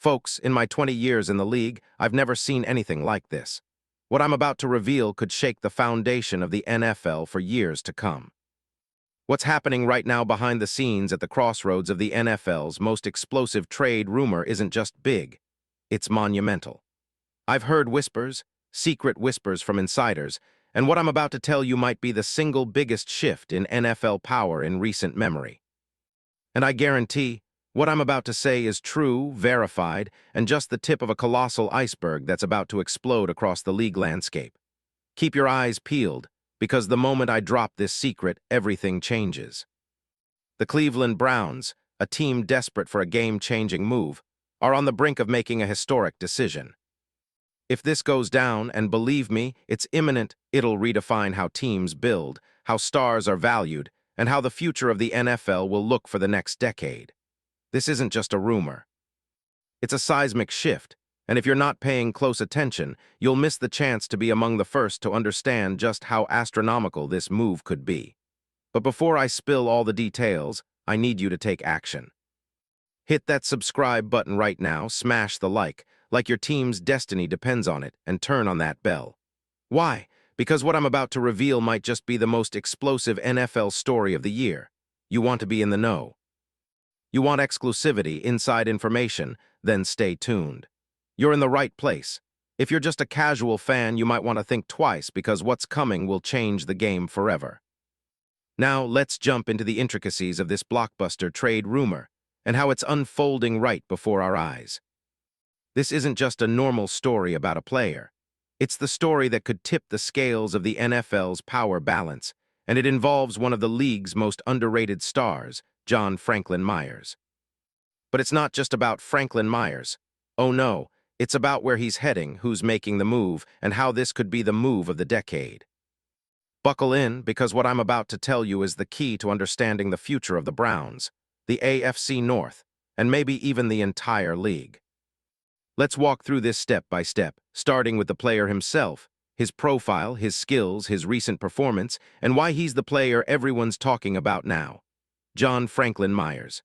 Folks, in my 20 years in the league, I've never seen anything like this. What I'm about to reveal could shake the foundation of the NFL for years to come. What's happening right now behind the scenes at the crossroads of the NFL's most explosive trade rumor isn't just big, it's monumental. I've heard whispers, secret whispers from insiders, and what I'm about to tell you might be the single biggest shift in NFL power in recent memory. And I guarantee, what I'm about to say is true, verified, and just the tip of a colossal iceberg that's about to explode across the league landscape. Keep your eyes peeled, because the moment I drop this secret, everything changes. The Cleveland Browns, a team desperate for a game-changing move, are on the brink of making a historic decision. If this goes down, and believe me, it's imminent, it'll redefine how teams build, how stars are valued, and how the future of the NFL will look for the next decade. This isn't just a rumor. It's a seismic shift, and if you're not paying close attention, you'll miss the chance to be among the first to understand just how astronomical this move could be. But before I spill all the details, I need you to take action. Hit that subscribe button right now, smash the like your team's destiny depends on it, and turn on that bell. Why? Because what I'm about to reveal might just be the most explosive NFL story of the year. You want to be in the know. You want exclusivity, inside information, then stay tuned. You're in the right place. If you're just a casual fan, you might want to think twice because what's coming will change the game forever. Now, let's jump into the intricacies of this blockbuster trade rumor and how it's unfolding right before our eyes. This isn't just a normal story about a player. It's the story that could tip the scales of the NFL's power balance, and it involves one of the league's most underrated stars, John Franklin Myers. But it's not just about Franklin Myers. Oh no, it's about where he's heading, who's making the move, and how this could be the move of the decade. Buckle in, because what I'm about to tell you is the key to understanding the future of the Browns, the AFC North, and maybe even the entire league. Let's walk through this step by step, starting with the player himself, his profile, his skills, his recent performance, and why he's the player everyone's talking about now. John Franklin Myers.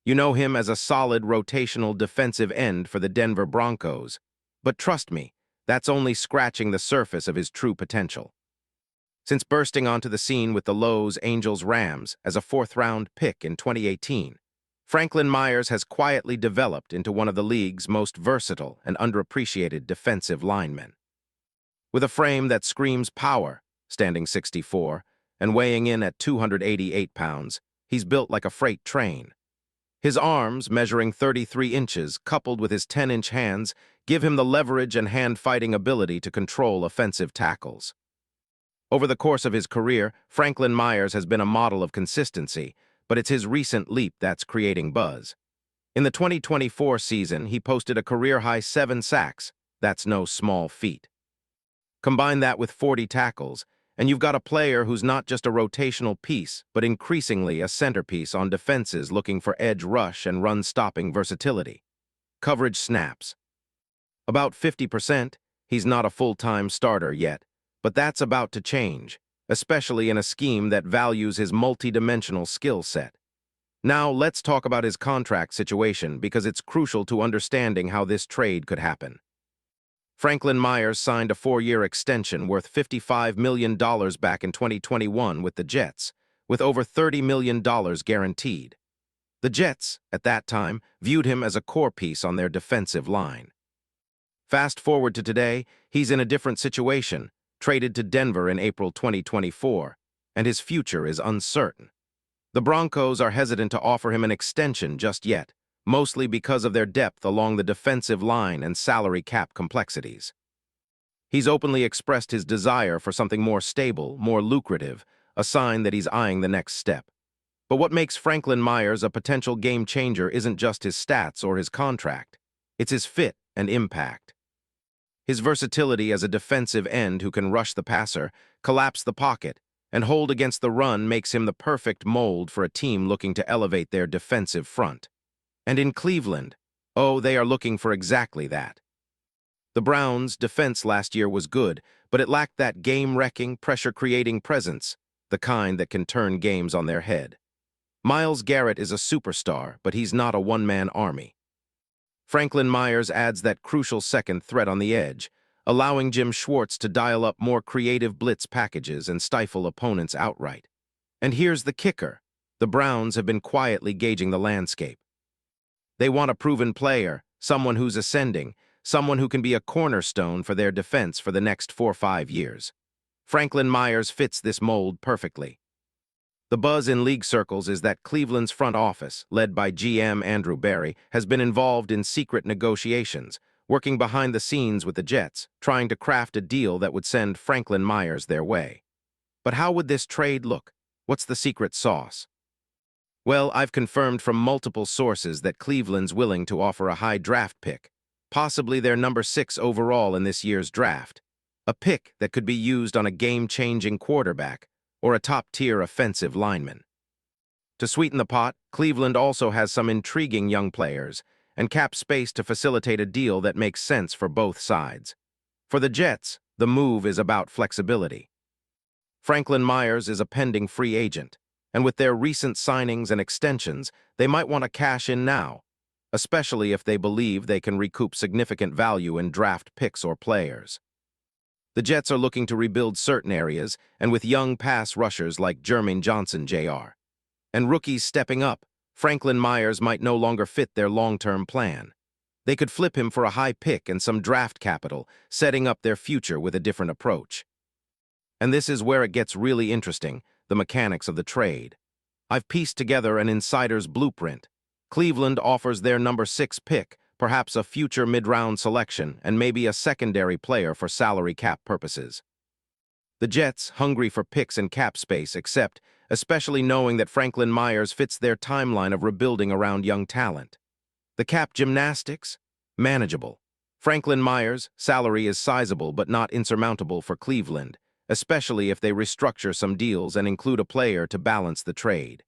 You know him as a solid rotational defensive end for the Denver Broncos, but trust me, that's only scratching the surface of his true potential. Since bursting onto the scene with the Los Angeles Rams as a fourth-round pick in 2018, Franklin Myers has quietly developed into one of the league's most versatile and underappreciated defensive linemen. With a frame that screams power, standing 6'4", and weighing in at 288 pounds, he's built like a freight train. His arms, measuring 33 inches, coupled with his 10-inch hands, give him the leverage and hand-fighting ability to control offensive tackles. Over the course of his career, Franklin Myers has been a model of consistency, but it's his recent leap that's creating buzz. In the 2024 season, he posted a career-high 7 sacks. That's no small feat. Combine that with 40 tackles, and you've got a player who's not just a rotational piece, but increasingly a centerpiece on defenses looking for edge rush and run-stopping versatility. Coverage snaps. About 50%, he's not a full-time starter yet, but that's about to change, especially in a scheme that values his multi-dimensional skill set. Now, let's talk about his contract situation because it's crucial to understanding how this trade could happen. Franklin Myers signed a 4-year extension worth $55 million back in 2021 with the Jets, with over $30 million guaranteed. The Jets, at that time, viewed him as a core piece on their defensive line. Fast forward to today, he's in a different situation, traded to Denver in April 2024, and his future is uncertain. The Broncos are hesitant to offer him an extension just yet, mostly because of their depth along the defensive line and salary cap complexities. He's openly expressed his desire for something more stable, more lucrative, a sign that he's eyeing the next step. But what makes Franklin Myers a potential game-changer isn't just his stats or his contract. It's his fit and impact. His versatility as a defensive end who can rush the passer, collapse the pocket, and hold against the run makes him the perfect mold for a team looking to elevate their defensive front. And in Cleveland, oh, they are looking for exactly that. The Browns' defense last year was good, but it lacked that game-wrecking, pressure-creating presence, the kind that can turn games on their head. Myles Garrett is a superstar, but he's not a one-man army. Franklin Myers adds that crucial second threat on the edge, allowing Jim Schwartz to dial up more creative blitz packages and stifle opponents outright. And here's the kicker. The Browns have been quietly gauging the landscape. They want a proven player, someone who's ascending, someone who can be a cornerstone for their defense for the next 4 or 5 years. Franklin Myers fits this mold perfectly. The buzz in league circles is that Cleveland's front office, led by GM Andrew Berry, has been involved in secret negotiations, working behind the scenes with the Jets, trying to craft a deal that would send Franklin Myers their way. But how would this trade look? What's the secret sauce? Well, I've confirmed from multiple sources that Cleveland's willing to offer a high draft pick, possibly their number 6 overall in this year's draft. A pick that could be used on a game-changing quarterback or a top-tier offensive lineman. To sweeten the pot, Cleveland also has some intriguing young players and cap space to facilitate a deal that makes sense for both sides. For the Jets, the move is about flexibility. Franklin Myers is a pending free agent, and with their recent signings and extensions, they might want to cash in now, especially if they believe they can recoup significant value in draft picks or players. The Jets are looking to rebuild certain areas, and with young pass rushers like Jermaine Johnson Jr. and rookies stepping up, Franklin Myers might no longer fit their long-term plan. They could flip him for a high pick and some draft capital, setting up their future with a different approach. And this is where it gets really interesting, the mechanics of the trade. I've pieced together an insider's blueprint. Cleveland offers their number 6 pick, perhaps a future mid-round selection, and maybe a secondary player for salary cap purposes. The Jets, hungry for picks and cap space, accept, especially knowing that Franklin Myers fits their timeline of rebuilding around young talent. The cap gymnastics? Manageable. Franklin Myers' salary is sizable but not insurmountable for Cleveland, especially if they restructure some deals and include a player to balance the trade.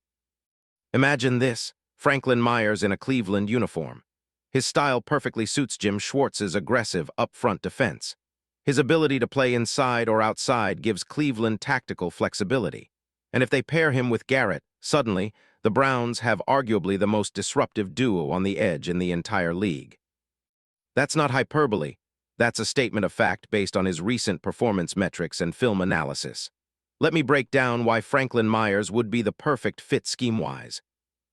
Imagine this, Franklin Myers in a Cleveland uniform. His style perfectly suits Jim Schwartz's aggressive, up-front defense. His ability to play inside or outside gives Cleveland tactical flexibility. And if they pair him with Garrett, suddenly, the Browns have arguably the most disruptive duo on the edge in the entire league. That's not hyperbole. That's a statement of fact based on his recent performance metrics and film analysis. Let me break down why Franklin Myers would be the perfect fit scheme-wise.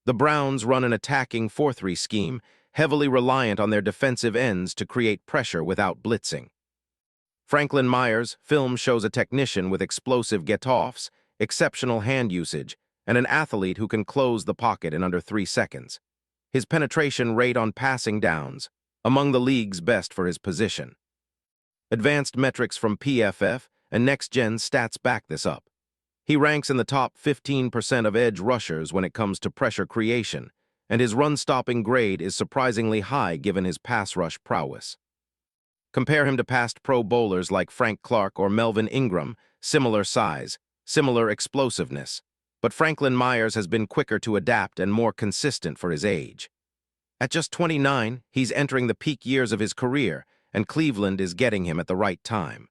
The Browns run an attacking 4-3 scheme, heavily reliant on their defensive ends to create pressure without blitzing. Franklin Myers' film shows a technician with explosive get-offs, exceptional hand usage, and an athlete who can close the pocket in under 3 seconds. His penetration rate on passing downs, among the league's best for his position. Advanced metrics from PFF and next-gen stats back this up. He ranks in the top 15% of edge rushers when it comes to pressure creation, and his run-stopping grade is surprisingly high given his pass rush prowess. Compare him to past Pro Bowlers like Frank Clark or Melvin Ingram, similar size, similar explosiveness, but Franklin Myers has been quicker to adapt and more consistent for his age. At just 29, he's entering the peak years of his career, and Cleveland is getting him at the right time.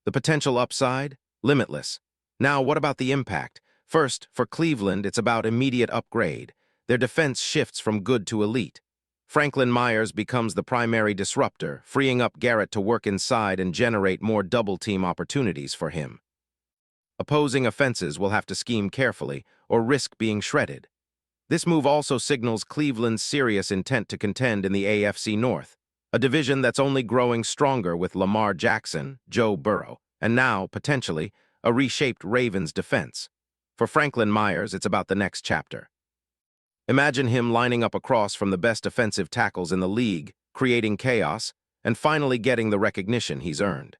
The potential upside? Limitless. Now, what about the impact? First, for Cleveland, it's about immediate upgrade. Their defense shifts from good to elite. Franklin Myers becomes the primary disruptor, freeing up Garrett to work inside and generate more double-team opportunities for him. Opposing offenses will have to scheme carefully or risk being shredded. This move also signals Cleveland's serious intent to contend in the AFC North, a division that's only growing stronger with Lamar Jackson, Joe Burrow, and now, potentially, a reshaped Ravens defense. For Franklin Myers, it's about the next chapter. Imagine him lining up across from the best defensive tackles in the league, creating chaos, and finally getting the recognition he's earned.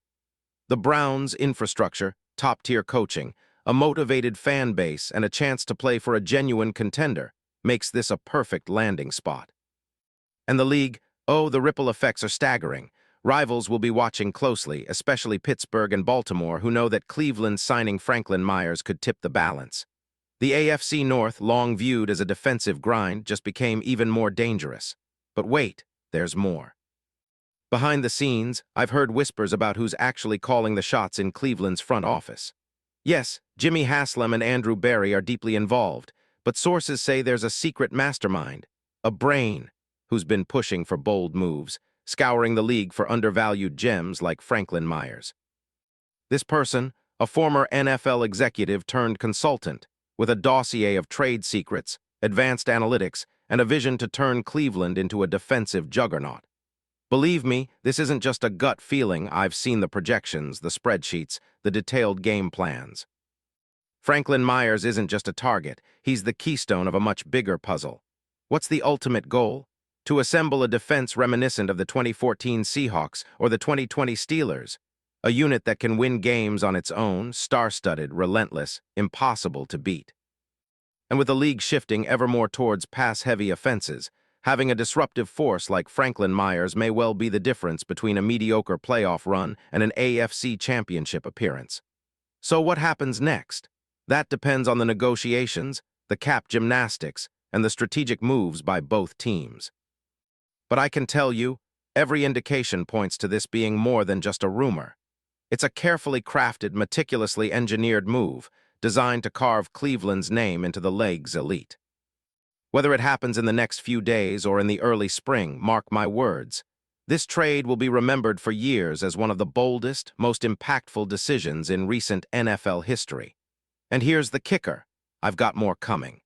The Browns' infrastructure, top-tier coaching, a motivated fan base, and a chance to play for a genuine contender makes this a perfect landing spot. And the league, oh, the ripple effects are staggering. Rivals will be watching closely, especially Pittsburgh and Baltimore, who know that Cleveland signing Franklin Myers could tip the balance. The AFC North, long viewed as a defensive grind, just became even more dangerous. But wait, there's more. Behind the scenes, I've heard whispers about who's actually calling the shots in Cleveland's front office. Yes, Jimmy Haslam and Andrew Berry are deeply involved, but sources say there's a secret mastermind, a brain, who's been pushing for bold moves, scouring the league for undervalued gems like Franklin Myers. This person, a former NFL executive turned consultant, with a dossier of trade secrets, advanced analytics, and a vision to turn Cleveland into a defensive juggernaut. Believe me, this isn't just a gut feeling. I've seen the projections, the spreadsheets, the detailed game plans. Franklin Myers isn't just a target, he's the keystone of a much bigger puzzle. What's the ultimate goal? To assemble a defense reminiscent of the 2014 Seahawks or the 2020 Steelers. A unit that can win games on its own, star-studded, relentless, impossible to beat. And with the league shifting ever more towards pass-heavy offenses, having a disruptive force like Franklin Myers may well be the difference between a mediocre playoff run and an AFC championship appearance. So what happens next? That depends on the negotiations, the cap gymnastics, and the strategic moves by both teams. But I can tell you, every indication points to this being more than just a rumor. It's a carefully crafted, meticulously engineered move designed to carve Cleveland's name into the league's elite. Whether it happens in the next few days or in the early spring, mark my words, this trade will be remembered for years as one of the boldest, most impactful decisions in recent NFL history. And here's the kicker, I've got more coming.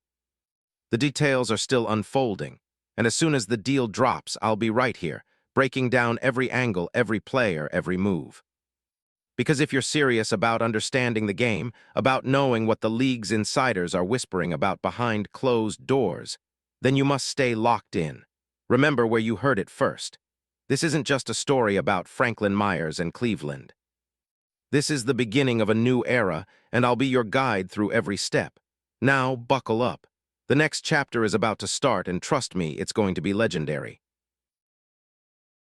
The details are still unfolding, and as soon as the deal drops, I'll be right here, breaking down every angle, every player, every move. Because if you're serious about understanding the game, about knowing what the league's insiders are whispering about behind closed doors, then you must stay locked in. Remember where you heard it first. This isn't just a story about Franklin Myers and Cleveland. This is the beginning of a new era, and I'll be your guide through every step. Now, buckle up. The next chapter is about to start, and trust me, it's going to be legendary.